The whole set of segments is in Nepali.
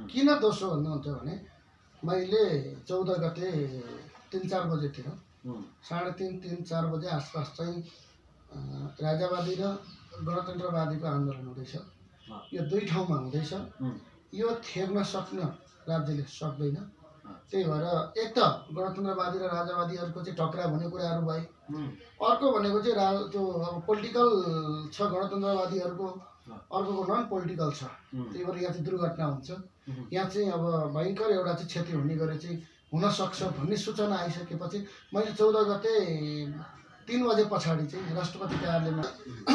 किन दोस्रो भन्नुहुन्छ भने मैले 14 गते 3-4 बजेतिर 3:30-4 बजे आसपास चाहिँ राजावादी र गणतन्त्रवादीको आन्दोलन हुँदैछ। यो दुई ठाउँमा हुँदैछ। यो थेर्न सक्न राज्यले सक्दैन। त्यही भएर एक त गणतन्त्रवादी र राजावादीहरूको चाहिँ टक्राव हुने कुराहरू भए, अर्को भनेको चाहिँ त्यो अब पोलिटिकल छ गणतन्त्रवादीहरूको, अर्कोको नन पोलिटिकल छ। त्यही भएर यहाँ चाहिँ दुर्घटना हुन्छ। यहाँ चाहिँ अब भयङ्कर एउटा चाहिँ क्षति हुने गरी चाहिँ हुनसक्छ भन्ने सूचना आइसकेपछि मैले 14 गते 3 बजे पछाडि चाहिँ राष्ट्रपति कार्यालयमा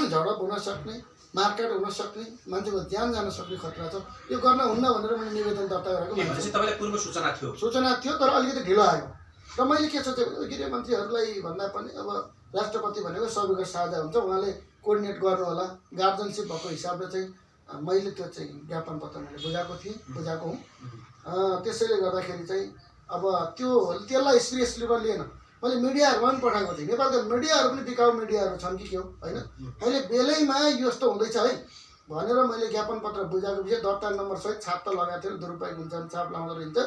झडप हुन सक्ने, मारकाट हुन सक्ने, मान्छेको ज्यान जान सक्ने खतरा छ, यो गर्न हुन्न भनेर मैले निवेदन दर्ता गरेको। तपाईँलाई पूर्व सूचना थियो? सूचना थियो, तर अलिकति ढिलो आयो। र मैले के सोचेँ भने गृहमन्त्रीहरूलाई भन्दा पनि अब राष्ट्रपति भनेको सबैको साझा हुन्छ, उहाँले कोर्डिनेट गर्नु होला। गार्जनसिप भएको हिसाबले चाहिँ मैले त्यो चाहिँ ज्ञापन पत्र मैले बुझाएको हुँ। त्यसैले गर्दाखेरि चाहिँ अब त्यसलाई सिरियसली लिएन। मैले मिडियाहरूमा पनि पठाएको थिएँ। नेपालको मिडियाहरू पनि बिकाउ मिडियाहरू छन् कि के हो होइन, अहिले बेलैमा यस्तो हुँदैछ है भनेर मैले ज्ञापन पत्र बुझाएको विषय दर्ता नम्बर सहित छाप त लगाएको थियो। दुरुपयोग हुन्छ भने छाप लाउँदो रहेछ।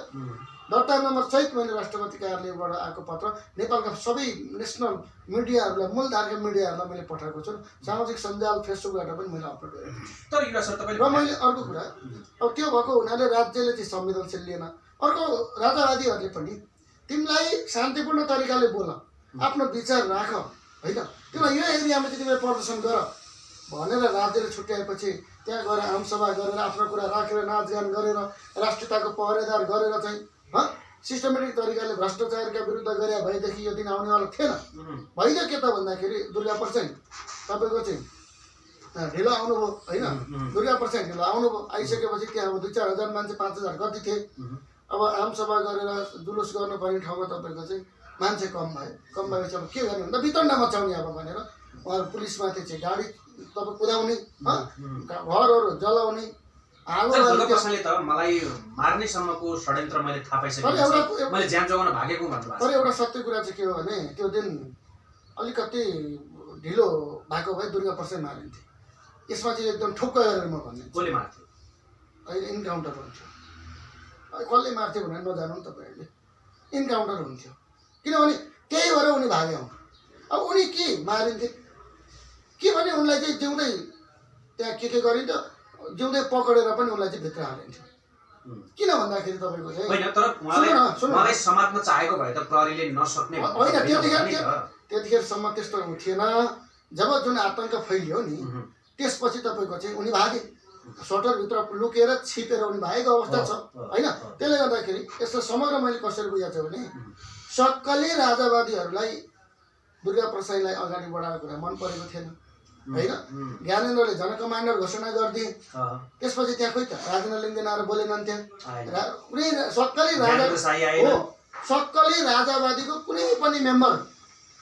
दर्ता नम्बर सहित मैले राष्ट्रपति कार्यालयबाट आएको पत्र नेपालका सबै नेसनल मिडियाहरूलाई, मूलधारका मिडियाहरूलाई मैले पठाएको छु। सामाजिक सञ्जाल फेसबुकबाट पनि मैले अपलोड गरेको छु। र मैले अर्को कुरा, अब त्यो भएको हुनाले राज्यले चाहिँ संवेदनशील लिएन। अर्को राजावादीहरूले पनि तिमीलाई शान्तिपूर्ण तरिकाले बोल, आफ्नो विचार राख होइन, तिमीलाई यो एरियामा चाहिँ तिमीले प्रदर्शन गर भनेर राज्यले छुट्याएपछि त्यहाँ गएर आमसभा गरेर आफ्नो कुरा राखेर नाचगान गरेर राष्ट्रियताको पहरेदार गरेर चाहिँ सिस्टमेटिक तरिकाले भ्रष्टाचारका विरुद्ध गरे भएदेखि यो दिन आउनेवाला थिएन। भइगयो के त भन्दाखेरि दुर्गा प्रसाद तपाईँको चाहिँ ढिलो आउनुभयो होइन, दुर्गा प्रसाद ढिलो आउनुभयो। आइसकेपछि त्यहाँ अब 2-4 हजार मान्छे 5,000 कति थिए। अब आमसभा गरेर जुलुस गर्नुपर्ने ठाउँमा तपाईँको चाहिँ मान्छे कम भएपछि अब के गर्ने भन्दा वितण्डा मचाउने अब भनेर उहाँहरू पुलिसमाथि चाहिँ गाडी तपाईँ कुदाउने, घरहरू जलाउने, कसैले त मलाई मार्नेसम्मको षड्यन्त्र मैले थाहा पाइसकेँ, मैले ज्यान जोगाउन भागेको भन्नुभएको। तर एउटा सत्य कुरा चाहिँ के हो भने त्यो दिन अलिकति ढिलो भएको भए दुर्गा प्रसाद मारिन्थे। यसमा चाहिँ एकदम ठोक्क गरेर म भन्ने, कसले मार्थ्यो? अहिले इन्काउन्टर हुन्थ्यो। कसले मार्थ्यो भनेर नजानु नि तपाईँहरूले, इन्काउन्टर हुन्थ्यो। किनभने त्यही भएर उनी भागे हुन्। अब उनी के मारिन्थे के भने उनलाई चाहिँ जिउँदै त्यहाँ के गरिन्थ्यो, जिउँदै पकडेर पनि उनलाई चाहिँ भित्र हालिन्थ्यो। किन भन्दाखेरि तपाईँको चाहिँ होइन, तर उहाँलाई समात्न चाहेको भए त प्रहरीले नसक्ने होइन। त्यतिखेरसम्म त्यस्तो थिएन। जब जुन आतङ्क फैलियो नि त्यसपछि तपाईँको चाहिँ उनी भागे, सटरभित्र लुकेर छिपेर उनी भागेको अवस्था छ होइन। त्यसले गर्दाखेरि यस्तो समग्र मैले कसरी बुझाएको छु भने सक्कली राजावादीहरूलाई दुर्गा प्रसादलाई अगाडि बढाएको कुरा मन परेको थिएन होइन। ज्ञानेन्द्रले जन कमान्डर घोषणा गरिदिए, त्यसपछि त्यहाँ खोइ त राजेन्द्र लिङ्गेन आएर बोलेनन्। त्यहाँ कुनै सक्कली राजावादीको कुनै पनि मेम्बर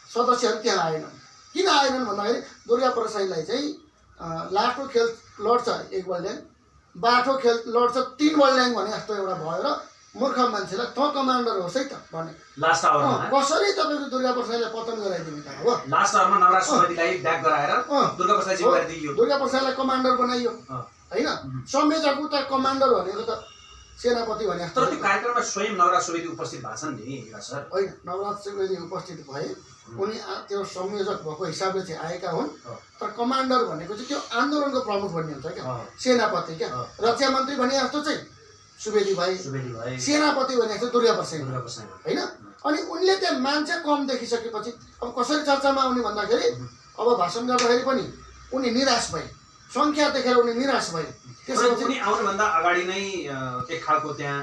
सदस्यहरू त्यहाँ आएनन्। किन आएनन् भन्दाखेरि दुर्गा प्रसादलाई चाहिँ लाठो खेल लड्छ 1 बल्ड्याङ, बाठो खेल लड्छ 3 बल्ड्याङ भने जस्तो एउटा भयो र मूर्ख मान्छेलाई त कमान्डर होस् है त भने लास्ट आवरमा कसरी तपाईँको दुर्गा प्रसादलाई पतन गराइदिनु त हो। लास्ट आवरमा नवराज सुवेदीलाई ब्याक गराएर दुर्गा प्रसाद जिम्मेवारी दिइयो, दुर्गा प्रसादलाई कमान्डर बनाइयो होइन। संयोजक त कमान्डर भनेको त सेनापति भने जस्तो। तर त्यो कार्यक्रममा स्वयं नवराज सुवेदी उपस्थित भएछन् नि सर? होइन, नवराज सुवेदी उपस्थित भए, उनी त्यो संयोजक भएको हिसाबले चाहिँ आएका हुन्। तर कमान्डर भनेको चाहिँ त्यो आन्दोलनको प्रमुख भन्ने हुन्छ क्या, सेनापति क्या। रक्षा मन्त्री भने जस्तो चाहिँ सुवेदी भाइ, सेनापति भने जस्तो दुर्गा प्रसाद होइन। अनि उनले त्यहाँ मान्छे कम देखिसकेपछि अब कसरी चर्चामा आउने भन्दाखेरि अब भाषण गर्दाखेरि पनि उनी निराश भए, सङ्ख्या देखेर उनी निराश भए। त्यसपछि पनि आउनुभन्दा अगाडि नै एक खालको त्यहाँ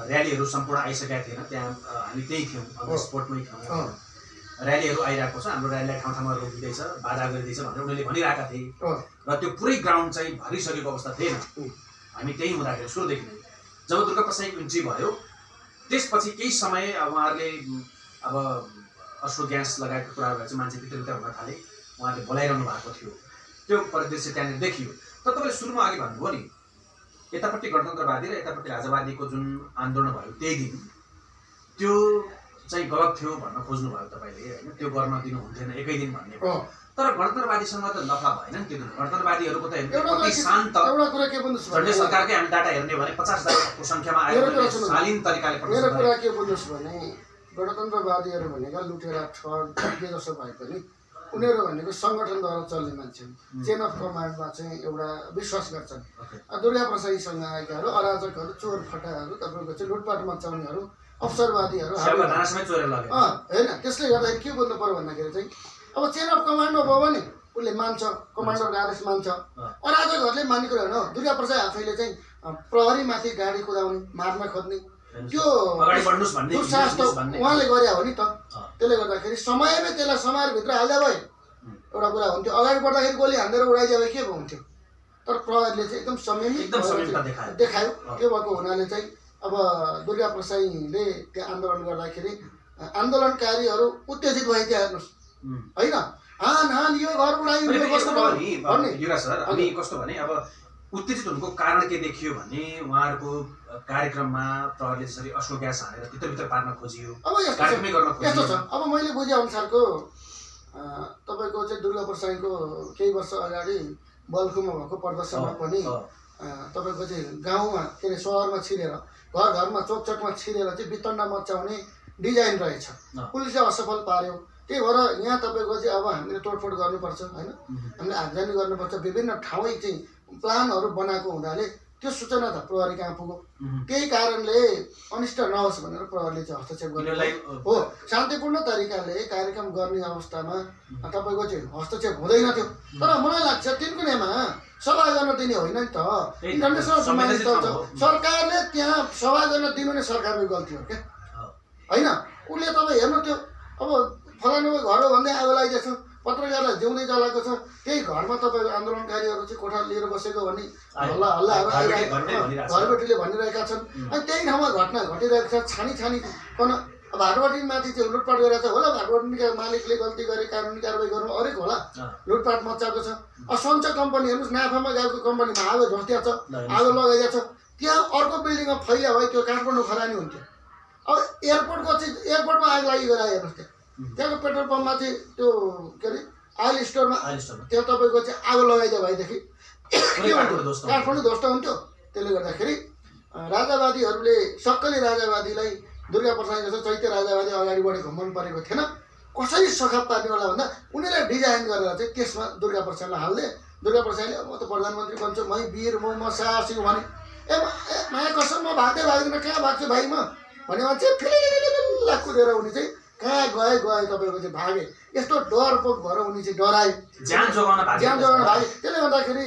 र्यालीहरू सम्पूर्ण आइसकेका थिएन। त्यहाँ हामी त्यही थियौँ, अब स्पोर्टमै थियौँ। र्यालीहरू आइरहेको छ, हाम्रो र्यालीलाई ठाउँ ठाउँमा रोकिँदैछ, बाधा गरिँदैछ भनेर उनीहरूले भनिरहेका थिए। र त्यो पुरै ग्राउन्ड चाहिँ भरिसकेको अवस्था थिएन। हामी त्यही हुँदाखेरि सुरुदेखि नै जब दुर्गा प्रसादको इन्ट्री भयो त्यसपछि केही समय उहाँहरूले अब अश्रु ग्यास लगायतको कुराहरू चाहिँ मान्छे भित्र हुन थाले, उहाँहरूले बोलाइरहनु भएको थियो। त्यो परिदृश्य त्यहाँनिर देखियो। तर तपाईँले सुरुमा अघि भन्नुभयो नि, यतापट्टि गणतन्त्रवादी र यतापट्टि राजावादीको जुन आन्दोलन भयो त्यही दिन त्यो चाहिँ गलत थियो भन्न खोज्नुभयो तपाईँले होइन, त्यो गर्न दिनुहुन्थेन एकै दिन भन्ने। तर गणतन्त्रवादीसँग त लफा भएन नि त्यो गणतन्त्रवादीहरूको त एउटा शान्त एउटा कुरा के भन्नुहोस् झन्डै सरकारकै हामी डाटा हेर्ने भने 50,000 को संख्यामा आयो शालीन तरिकाले मेरो कुरा के भन्नुहोस् भने गणतन्त्रवादीहरू भनेका लुटेरा ठग के जसो भए पनि उनीहरू भनेको सङ्गठनद्वारा चल्ने मान्छे चेन अफ कमान्डमा चाहिँ एउटा विश्वास गर्छन् दुर्गा प्रसादीसँग आएकाहरू अराजकहरू चोर फटाहरू तपाईँको चाहिँ लुटपाट मचाउनेहरू अवसरवादीहरू होइन त्यसले गर्दाखेरि के बोल्नु पर्यो भन्दाखेरि चाहिँ अब चेन अफ कमान्डमा भयो भने उसले मान्छ कमान्डरको आदेश मान्छ अराजकहरूले मान्ने कुरा होइन दुर्गा प्रसाद आफैले चाहिँ प्रहरीमाथि गाडी कुदाउने मार्न खोज्ने त्यो दुस्साहस त उहाँले गरे हो नि त त्यसले गर्दाखेरि समयमै त्यसलाई समाजभित्र हाल्दा भयो एउटा कुरा हुन्थ्यो अगाडि बढ्दाखेरि गोली हान्देर उडाइदियो भए के हुन्थ्यो तर प्रहरीले चाहिँ एकदम संयमित देखायो त्यो भएको हुनाले चाहिँ अब दुर्गा प्रसाईले त्यो आन्दोलन गर्दाखेरि आन्दोलनकारीहरू उत्तेजित भइदियो हेर्नुहोस् होइन हान यो घर उडायो कस्तो भने अब उत्तेजित हुनुको कारण के देखियो भने उहाँहरूको कार्यक्रममा प्रहरीले जसरी अश्रु ग्यास हानेर भित्रभित्र पार्न खोजियो अब यस्तो छ अब मैले बुझे अनुसारको तपाईँको चाहिँ दुर्गा प्रसाईको केही वर्ष अगाडि बल्खुमा भएको प्रदर्शनमा पनि तपाईँको चाहिँ गाउँमा के अरे सहरमा छिरेर घर घरमा चोकचोकमा छिरेर चाहिँ वितण्डा मचाउने डिजाइन रहेछ पुलिसले असफल पार्यो त्यही भएर यहाँ तपाईँको चाहिँ अब हामीले तोडफोड गर्नुपर्छ होइन हामीले आगजनी गर्नुपर्छ विभिन्न ठाउँ चाहिँ प्लानहरू बनाएको हुनाले त्यो सूचना त प्रहरी कहाँ पुग्यो त्यही कारणले अनिष्ट नहोस् भनेर प्रहरीले चाहिँ हस्तक्षेप गर्नु हो शान्तिपूर्ण तरिकाले कार्यक्रम गर्ने अवस्थामा तपाईँको चाहिँ हस्तक्षेप हुँदैन थियो तर मलाई लाग्छ तिनकुनेमा सभा गर्न दिने होइन नि त इन्टरनेसनल मानिस सरकारले त्यहाँ सभा गर्न दिनु नै सरकारको गल्ती हो क्या होइन उसले तपाईँ हेर्नु त्यो अब फलानुको घर हो भन्दै आगो लगाइदिएछ पत्रकारलाई जिउँदै जलाएको छ त्यही घरमा तपाईँको आन्दोलनकारीहरू चाहिँ कोठा लिएर बसेको भन्ने हल्लाहरू घरबेटीले भनिरहेका छन् अनि त्यही ठाउँमा घटना घटिरहेको छ छानी कन अब हाटबटीमाथि चाहिँ लुटपाट गरेको छ होला हाटबटीका मालिकले गल्ती गरे कानुनी कारवाही गर्नु अरेको होला लुटपाट मचाएको छ असञ्च कम्पनी हेर्नुहोस् नाफामा गएको कम्पनीमा आगो झस्टिया छ आगो लगाइदिएको छ त्यहाँ अर्को बिल्डिङमा फैलिया भयो त्यो काठमाडौँ खरानी हुन्थ्यो अब एयरपोर्टमा आग लागि गएर हेर्नुहोस् त्यहाँको पेट्रोल पम्पमा चाहिँ त्यो के अरे आइल स्टोरमा त्यहाँ तपाईँको चाहिँ आगो लगाइदियो भएदेखि काठमाडौँ ध्वस्त हुन्थ्यो त्यसले गर्दाखेरि राजावादीहरूले सक्कली राजावादीलाई दुर्गा प्रसाद जस्तो चैत्य राजावादी अगाडि बढेको मन परेको थिएन कसरी सखाप पार्ने होला भन्दा उनीहरूले डिजाइन गरेर चाहिँ त्यसमा दुर्गा प्रसादलाई हाल्दे दुर्गा प्रसादले म त प्रधानमन्त्री बन्छु मै वीर म साहसी भने माया कसम म भाग्दैन कहाँ भाग्छु भाइ म भने मान्छे फिलिला कुदेर उनी चाहिँ कहाँ गए तपाईँको चाहिँ भागे यस्तो डरपोक भएर उनी चाहिँ डराए ज्यान जोगाउन भागे त्यसले गर्दाखेरि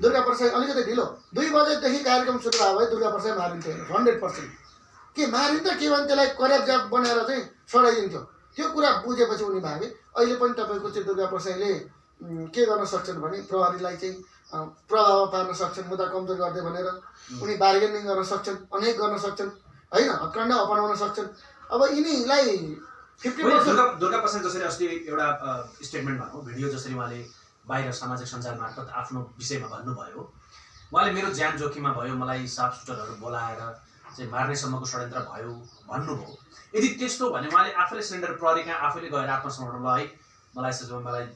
दुर्गा प्रसाद अलिकति ढिलो 2 बजेदेखि कार्यक्रम सुरु भयो भए दुर्गा प्रसाद मारिन्थ्यो 100% के मारिन्थ्यो के भने त्यसलाई करेक्ट जाप बनाएर चाहिँ सडाइदिन्थ्यो त्यो कुरा बुझेपछि उनी भागे अहिले पनि तपाईँको चाहिँ दुर्गा प्रसादले के गर्न सक्छन् भने प्रहरीलाई चाहिँ प्रभाव पार्न सक्छन् मुद्दा कमजोर गर्दै भनेर उनी बार्गेनिङ गर्न सक्छन् अनेक गर्न सक्छन् होइन हत्कण्डा अपनाउन सक्छन् अब यिनीलाई 50% दुर्गा प्रसाद जसरी अस्ति एउटा स्टेटमेन्ट भएको भिडियो जसरी उहाँले बाहिर सामाजिक सञ्जाल मार्फत आफ्नो विषयमा भन्नुभयो उहाँले मेरो ज्यान जोखिममा भयो मलाई साफ सुटरहरू बोलाएर चाहिँ मार्नेसम्मको षड्यन्त्र भयो भन्नुभयो यदि त्यस्तो भने उहाँले आफैले सिलिन्डर प्रहरी कहाँ आफैले गएर आत्मसमर्पण है मलाई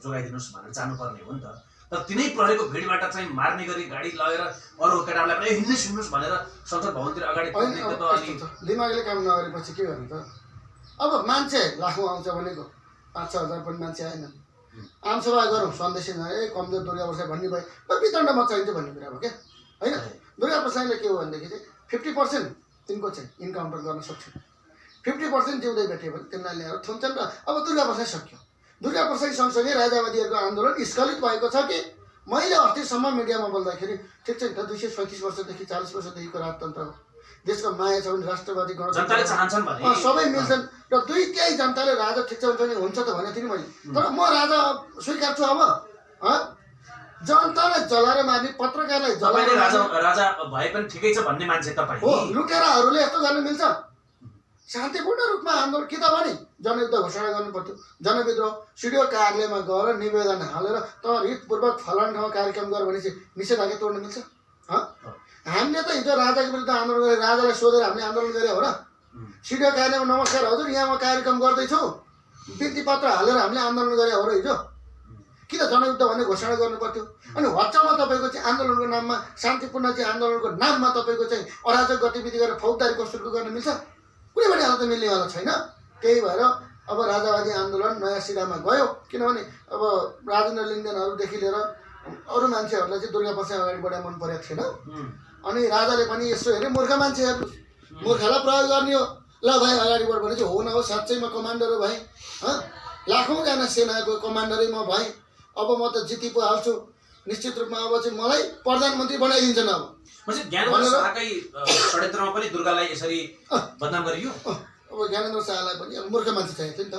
जोगाइदिनुहोस् भनेर जानुपर्ने हो नि त तर तिनै प्रहरीको भिडबाट चाहिँ मार्ने गरी गाडी लगेर अरू केटाहरूलाई पनि हिँड्नुहोस् भनेर संसद भवनतिर अगाडि दिमागले काम नगरेपछि के गर्ने त अब मान्छे लाखौँ आउँछ भनेको 5-6 हजार पनि मान्छे आएनन् आमसभा गरौँ सन्देश कमजोर दुर्गा प्रसाद भन्ने भयो तर वितण्ड मचाइन्छ भन्ने कुरा हो क्या होइन दुर्गा प्रसादले के हो भनेदेखि चाहिँ 50% तिनको चाहिँ इन्काउन्टर गर्न सक्छन् 50% जिउँदै भेट्यो भने तिनीलाई ल्याएर थुन्छन् र अब दुर्गा प्रसाद सक्यो दुर्गा प्रसाद सँगसँगै राजावादीहरूको आन्दोलन स्खलित भएको छ कि मैले अस्तिसम्म मिडियामा बोल्दाखेरि ठिक छ नि त 237 वर्षदेखि 40 वर्षदेखिको राजतन्त्र हो देशको माया छ भने राष्ट्रवादी जनताले चाहन्छन् भने सबै मिल्छन् र दुईटै जनताले राजा ठिक छ भने हुन्छ त भने थिएँ मैले तर म राजा स्वीकार्छु अब जनतालाई जलाएर मार्ने पत्रकारलाई जलाएर राजा भए पनि ठिकै छ भन्ने मान्छे तपाईँ हो लुटेराहरूले यस्तो गर्न मिल्छ शान्तिपूर्ण रूपमा आन्दोलन कि त भने जनयुद्ध घोषणा गर्नु पर्थ्यो जनविद्रोह सिडिओ कार्यालयमा गएर निवेदन हालेर त हितपूर्वक फलान ठाउँ कार्यक्रम गर भने चाहिँ निषेधाज्ञा तोड्न मिल्छ हामीले त हिजो राजाको विरुद्ध आन्दोलन गरेर राजालाई सोधेर हामीले आन्दोलन गरे हो र सिडिओ कार्यालयमा नमस्कार हजुर यहाँ म कार्यक्रम गर्दैछु बिन्ती पत्र हालेर हामीले आन्दोलन गरे हो र हिजो किन जनयुद्ध भन्ने घोषणा गर्नु पर्थ्यो? अनि हच्चामा तपाईँको चाहिँ आन्दोलनको नाममा शान्तिपूर्ण चाहिँ आन्दोलनको नाममा तपाईँको चाहिँ अराजक गतिविधि गरेर फौजदारी कसुरको गर्न मिल्छ? कुनै पनि हालत मिल्नेवाला छैन। त्यही भएर अब राजावादी आन्दोलन नयाँ सिरामा गयो। किनभने अब राजेन्द्र लिङ्गदेनहरूदेखि लिएर अरू मान्छेहरूलाई चाहिँ दुर्गा प्रसाद अगाडि बढाइ मन परेको थिएन। अनि राजाले पनि यसो हेरे मूर्ख मान्छेहरू, मूर्खलाई प्रयोग गर्ने हो, ल भाइ अगाडि बढ भने चाहिँ हो न हो साँच्चै म कमान्डर हो भाइ, लाखौँजना सेनाको कमान्डरै म भएँ, अब म त जिति पो हाल्छु, निश्चित रूपमा अब चाहिँ मलाई प्रधानमन्त्री बनाइदिन्छन्। अब ज्ञानेन्द्र शाहकै षड्यन्त्रमा पनि दुर्गालाई यसरी बदनाम गरियो। अब ज्ञानेन्द्र शाहलाई पनि अब मूर्ख मान्छे चाहिएको थियो नि त।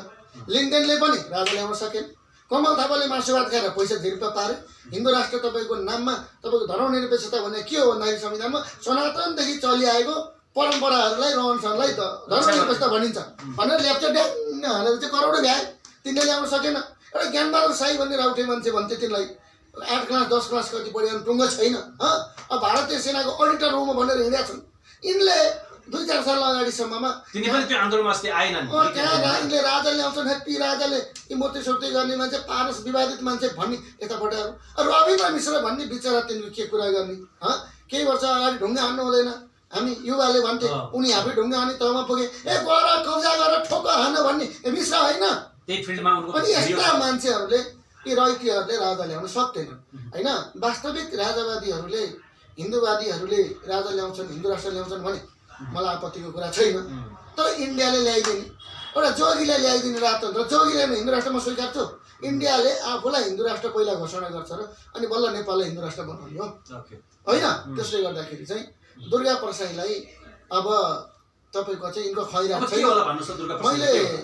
लिङ्कनले पनि राजा ल्याउन सकेन। कमल थापाले मासुभात खाएर पैसा झिर्पा पारे। हिन्दू राष्ट्र तपाईँको नाममा तपाईँको धर्मनिरपेक्षता भने के हो भन्दाखेरि संविधानमा सनातनदेखि चलिआएको परम्पराहरूलाई रहनसहनलाई धर्मनिरपेक्षता भनिन्छ भनेर ल्याप्चा ड्याङ हालेर चाहिँ करोडौँ भ्याए। तिनले ल्याउन सकेन। एउटा ज्ञानबहादुर शाही भन्ने राउटे मान्छे भन्थे, तिनलाई 8 क्लास 10 क्लास कति पढ्यो भने टुङ्गो छैन। अब भारतीय सेनाको अडिटर रुम भनेर हिँडेका छन्। यिनले 2-4 साल अगाडिसम्ममा त्यो आन्दोलनमा अस्ति आएनन्। त्यहाँ यिनले राजा ल्याउँछन्, हेप्पी राजाले यी मूर्ति सुर्ति गर्ने मान्छे, पारस विवादित मान्छे भन्ने यतापट्टि रविन्द्र मिश्र भन्ने बिचरा तिनीहरू के कुरा गर्ने। केही वर्ष अगाडि ढुङ्गा हान्नु हुँदैन हामी युवाले भन्थे, उनी आफै ढुङ्गा हाने तहमा पुगे, ए गएर कब्जा गरेर ठोक हान भन्ने मिश्र होइन। त्यही फिल्डमा अनि यस्ता मान्छेहरूले यी रैतीहरूले राजा ल्याउन सक्दैनन् होइन। वास्तविक राजावादीहरूले हिन्दूवादीहरूले राजा ल्याउँछन्, हिन्दू राष्ट्र ल्याउँछन् भने मलाई आपत्तिको कुरा छैन। तर इन्डियाले ल्याइदिने, एउटा जोगीले ल्याइदिने राजतन्त्र, जोगीले हिन्दू राष्ट्रमा स्वीकार्छु, इन्डियाले आफूलाई हिन्दू राष्ट्र पहिला घोषणा गर्छ र अनि बल्ल नेपाललाई हिन्दू राष्ट्र बनाउने हो होइन। त्यसले गर्दाखेरि चाहिँ दुर्गा प्रसाईलाई अब तपाईँको चाहिँ यिनको खैरा छैन।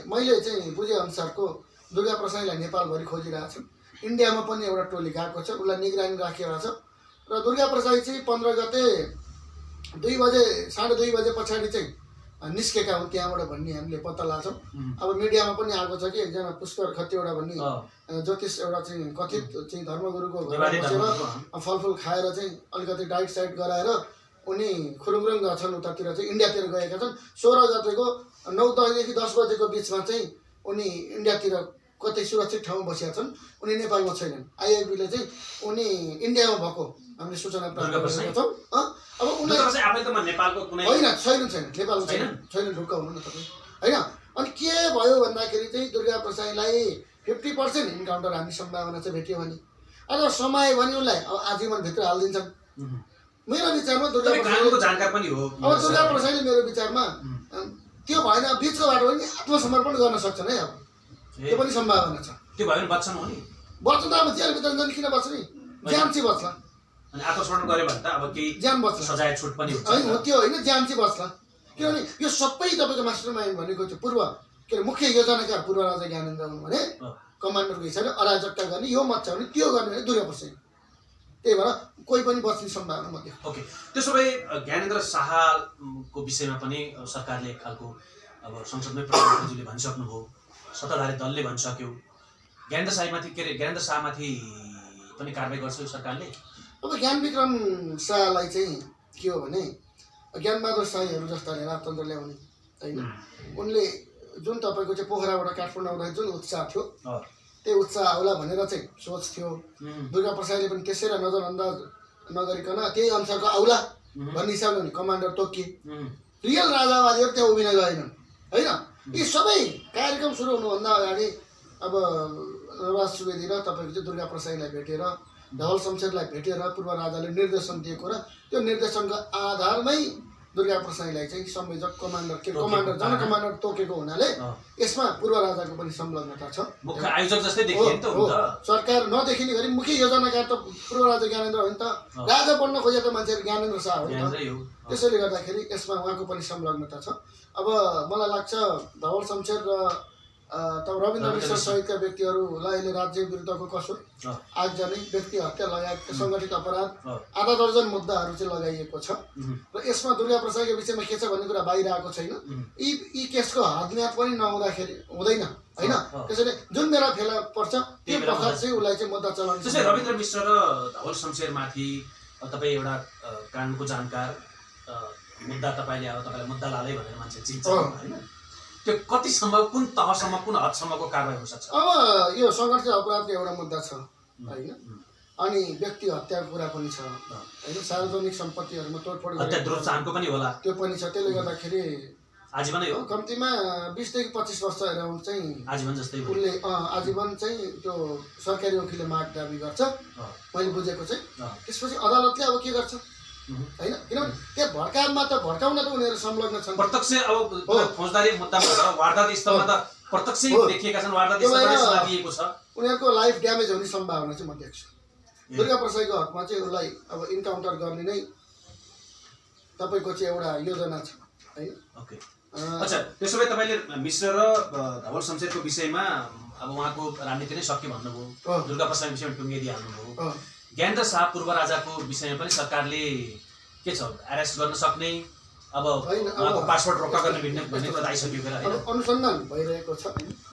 मैले चाहिँ बुझेअनुसारको दुर्गा प्रसाईलाई नेपालभरि खोजिरहेको छु। इन्डियामा पनि एउटा टोली गएको छ, उसलाई निगरानी राखिरहेको छ। र दुर्गा प्रसाई चाहिँ 15 गते 2 बजे 2:30 बजे पछाडि चाहिँ निस्केका हुन् त्यहाँबाट भन्ने हामीले पत्ता लाग्छौँ। अब मिडियामा पनि आएको छ कि एकजना पुष्कर खतिवडा भन्ने ज्योतिष एउटा चाहिँ कथित चाहिँ धर्मगुरुको घरमा बसेर फलफुल खाएर चाहिँ अलिकति डाइट साइट गराएर उनी खुरुङरुङ छन्, उतातिर चाहिँ इन्डियातिर गएका छन्। 16 गतेको 9:10 देखि 10 बजेको बिचमा चाहिँ उनी इन्डियातिर कतै सुरक्षित ठाउँमा बसेका छन्, उनी नेपालमा छैनन्। आइएफबीले चाहिँ उनी इन्डियामा भएको हामीले सूचना प्राप्त गरेका छौँ। अब उनलाई होइन छैन नेपालमा छैन ढुक्क हुनु न तपाईँ होइन। अनि के भयो भन्दाखेरि चाहिँ दुर्गा प्रसाईलाई 50% इन्काउन्टर हामी सम्भावना चाहिँ भेट्यो भने, अब समय भने उनलाई अब आजीवनभित्र हालिदिन्छन्। मेरो विचारमा दुर्गा प्रसाईले मेरो विचारमा त्यो भएन बिचको बाटो पनि आत्मसमर्पण गर्न सक्छन् है। अब त्यो पनि सम्भावना छ। त्यो भयो भने बच्छन् हो नि, बच्छ त अब जेलभित्र जाने किन बच्छ नि, ज्यान चाहिँ बच्ला। अनि आत्मसमर्पण गर्यो भने त अब केही ज्यान बच्छ, सजाय छुट पनि हुन्छ होइन हो त्यो होइन, ज्यान चाहिँ बच्ला। किनभने यो सबै तपाईँको मास्टर माइन्ड भनेको चाहिँ पूर्व के अरे मुख्य योजनाकार पूर्व राजा ज्ञानेन्द्र हुन् भने कमान्डरको हिसाबले अराजकता गर्ने, यो मच्चा भने त्यो गर्ने भने दुर्गा प्रसाई। त्यही भएर कोही पनि बस्ने सम्भावना म देख्छु। ओके, त्यसो भए ज्ञानेन्द्र शाहको विषयमा पनि सरकारले एक खालको अब संसदमै प्रधानमन्त्रीले भनिसक्नुभयो, सत्ताधारी दलले भनिसक्यो, ज्ञानेन्द्र शाहमाथि पनि कारबाही गर्छ यो सरकारले। अब ज्ञानविक्रम शाहलाई चाहिँ के हो भने ज्ञानबहादुर शाहीहरू जस्ताले राजतन्त्र ल्याउने होइन, उनले जुन तपाईँको चाहिँ पोखराबाट काठमाडौँ आउँदाखेरि जुन उत्साह थियो त्यही उत्साह आउला भनेर चाहिँ सोच थियो। दुर्गा प्रसाईले पनि त्यसैलाई नजरअन्दाज नगरिकन त्यही अनुसारको आउला भन्ने हिसाबले कमान्डर तोकिए। रियल राजावादीहरू त्यहाँ उभिन गएनन् होइन। यी सबै कार्यक्रम सुरु हुनुभन्दा अगाडि अब नवाज सुवेदी र तपाईँको चाहिँ दुर्गा प्रसाईलाई भेटेर, धवल शमशेरलाई भेटेर पूर्व राजाले निर्देशन दिएको र त्यो निर्देशनको आधारमै दुर्गा प्रसाईलाई चाहिँ संयोजक कमान्डर जन कमान्डर तोकेको हुनाले यसमा पूर्व राजाको पनि संलग्नता छ। मुख्य आयोजक जस्तै देखियो नि त हो। सरकार नदेखिने गरी मुख्य योजनाकार त पूर्व राजा ज्ञानेन्द्र हो नि त, राजा बन्न खोजेको मान्छेहरू ज्ञानेन्द्र शाह हो नि त। त्यसैले गर्दाखेरि यसमा उहाँको पनि संलग्नता छ। अब मलाई लाग्छ धवल शमशेर र रविन्द्र मिश्र सहितका व्यक्तिहरूलाई अहिले राज्य विरुद्धको कसुर, आगजनी, व्यक्ति हत्या लगायत सङ्गठित अपराध आधा दर्जन मुद्दाहरू चाहिँ लगाइएको छ। र यसमा दुर्गा प्रसाईको विषयमा के छ भन्ने कुरा बाहिर आएको छैन। यी केसको हदम्याद पनि नहुँदाखेरि हुँदैन होइन। त्यसैले जुन बेला फेला पर्छ त्यो पखत चाहिँ उसलाई चाहिँ मुद्दा चलाउने। त्यसै रविन्द्र मिश्र र धवल शमशेरमाथि तपाईँ एउटा कानुनको जानकार, मुद्दा तपाईँले अब तपाईँलाई मुद्दा लालै भनेर मान्छे चिन्छ होइन, त्यो कतिसम्म कुन तहसम्म कुन हदसम्मको कारबाही हुन सक्छ? अब यो सङ्घर्ष अपराधको एउटा मुद्दा छ होइन, अनि व्यक्ति हत्याको कुरा पनि छ होइन, सार्वजनिक सम्पत्तिहरूमा तोडफोड हत्या द्रोत्साहनको पनि होला, त्यो पनि छ। त्यसले गर्दाखेरि आजीवनै हो, कम्तीमा 20 देखि 25 वर्ष एराउन्ड चाहिँ आजीवन जस्तै हो। उसले आजीवन चाहिँ त्यो सरकारी वकिलले माग दाबी गर्छ मैले बुझेको चाहिँ। त्यसपछि अदालतले अब के गर्छ होइन, किनभने त्यो भड्कामा त भड्काउन त उनीहरू संलग्न छन्। प्रत्यक्ष अब फौजदारी मुद्दामा वारदात स्थलमा त प्रत्यक्षै देखिएका छन्, वारदात स्थलमा सल्लाह दिएको छ। उनीहरूको लाइफ ड्यामेज हुने सम्भावना चाहिँ म देख्छु। दुर्गा प्रसाईको हकमा चाहिँ उसलाई अब इन्काउन्टर गर्ने नै तपाईँको चाहिँ एउटा योजना छ होइन। ओके, अच्छा त्यसो भए तपाईँले मिश्र र धवल शमशेरको विषयमा अब उहाँको राजनीति नै सक्यो भन्नुभयो, दुर्गा प्रसाईको विषयमा टुङ्गिदिइहाल्नुभयो। ज्ञानेन्द्र शाह पूर्व राजाको विषयमा पनि सरकारले के छ एरेस्ट गर्न सक्ने, अब उहाँको पासपोर्ट रोक्का गर्ने भन्ने कुरा आइसक्यो। अनुसन्धान भइरहेको छ।